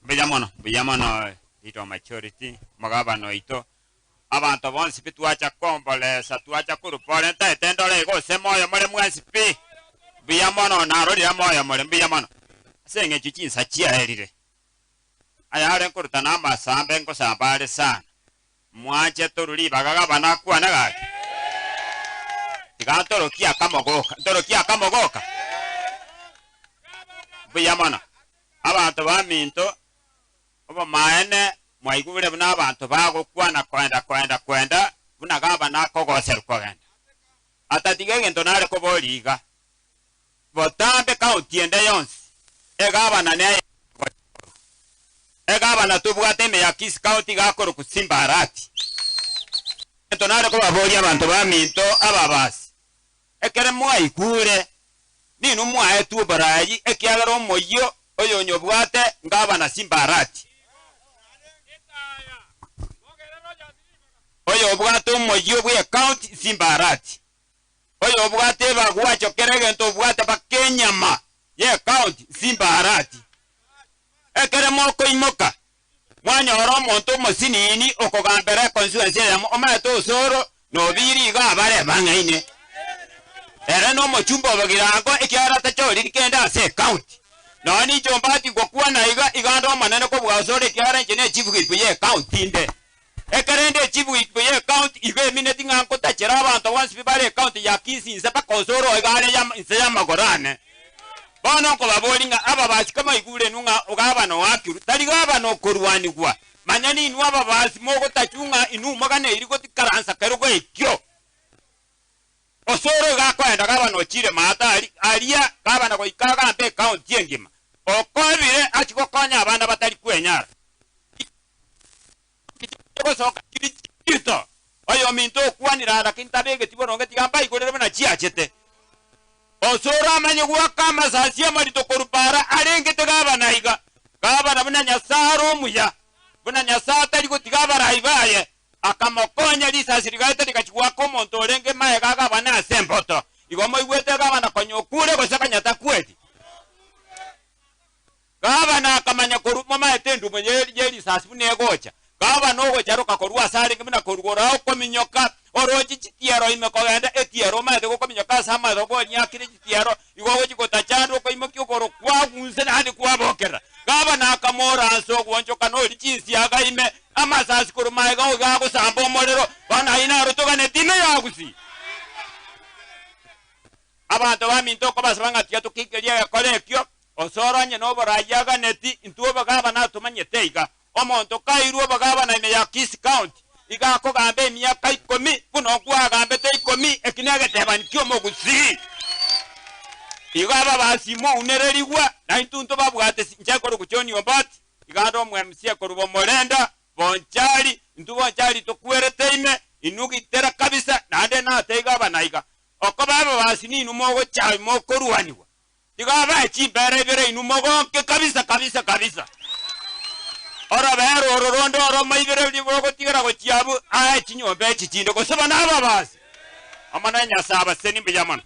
Biyamono ito maturity magabano ito abantu bonsi pitwacha kombolesa twacha kurupole ntetendole go semoyo mole mwansipi biyamono narodi amoyo mole biyamono senge chichinsa chiaelire ayale kurutana amasambe ngo sambale sana mwache toruli bagagabana kwana gake tikantoro kia kamogoka biyamono abantu baminto oba maene mwaigubire buna abantu bago kwana kwenda buna gaba nakogoser kwagenda atatigege ntonale ko boliga botambe county ende yonsi egaba na tubwate me ya Kisi County gakoro kusimba arati ntonale ko baboli abantu baminto ababasi ekere mwaigure ninu mwae tubarayi ekiagero moyo oyo nyobwate ngaba na simba arati oyo bwate umoyo bwe county simbarati oyo bwate bagwacho kerege nto bwate bakenyama ye county simbarati ekere moko imoka mwanya oro monto mosinini okogambere constituency ya omato soro no biri ga bare bangaine era no mochumbo bagirango ekiara tachori kenda se county no ni chombati gokuwa na igando manene ko bwasore kiara njene chifu ye county inde ekerende chifu ye county ibe mineti nganko tachera abantu once bibare county ya Kisi nsepa konsoro igane ya nseya magorane bono ko babolinga aba basi kama igure nunga ogaba no wakiru tali gaba no korwani kwa manyani inu aba basi mogo tachunga inu magane iriko tikaransa kerugo ekyo osoro ga kwenda gaba no chire mata alia gaba na ko ikaga mpe county engima okobire achiko konya abana batali kwenyara soka kirito oyo minto kwanira na kintabege tiboronge tigamba ikorere bana chiachete osoro amanye gwa kama sasia marito korupara arenge tegaba naiga gaba na bana nyasaro muya bana nyasata liko tigaba raibaye akamokonya lisasirigaita tikachukua komonto orenge mae gaga bana sempoto igomo igwete gaba na konyokure gosaka nyata kweti gaba na akamanya korupa mae tendu mwenye yeli sasi bunegocha gaba nogo charoka korwa sare ngimina korugora ko minyoka oroji chitiero imekogenda etiero maze ko minyoka sama robo nyakire chitiero igogo chikota chando ko imokyo koro kwa gunse hadi kwa bokera gaba na akamora anso gwonchoka no lichinsi aga ime amasasi kuruma ga go sambo morero bana ina rotoga netime yagusi abantu baminto ko basanga tiato kikelia kolekyo osoro anye no borayaga neti intuba gaba na tumanye teiga omonto kairuo bagaba na ime ya Kisi County igako gambe myaka 10 kuno kwa gambe te 10 ekinege tebani kyo mogusi igaba basimo unereriwa na intunto babwate njeko rukuchoni ombati igando mwemsie korubo molenda bonchali ntubo chali tokwerete ime inugi tera kabisa nande na teiga banaiga okobaba basini numogo chawi mokoruaniwa igaba chibere bere inumogo ke kabisa ora bero ororondo oro maibere libogo tigara go chiabu a chinyombe chichindo ko saba na babasi amana nya saba seni bijamana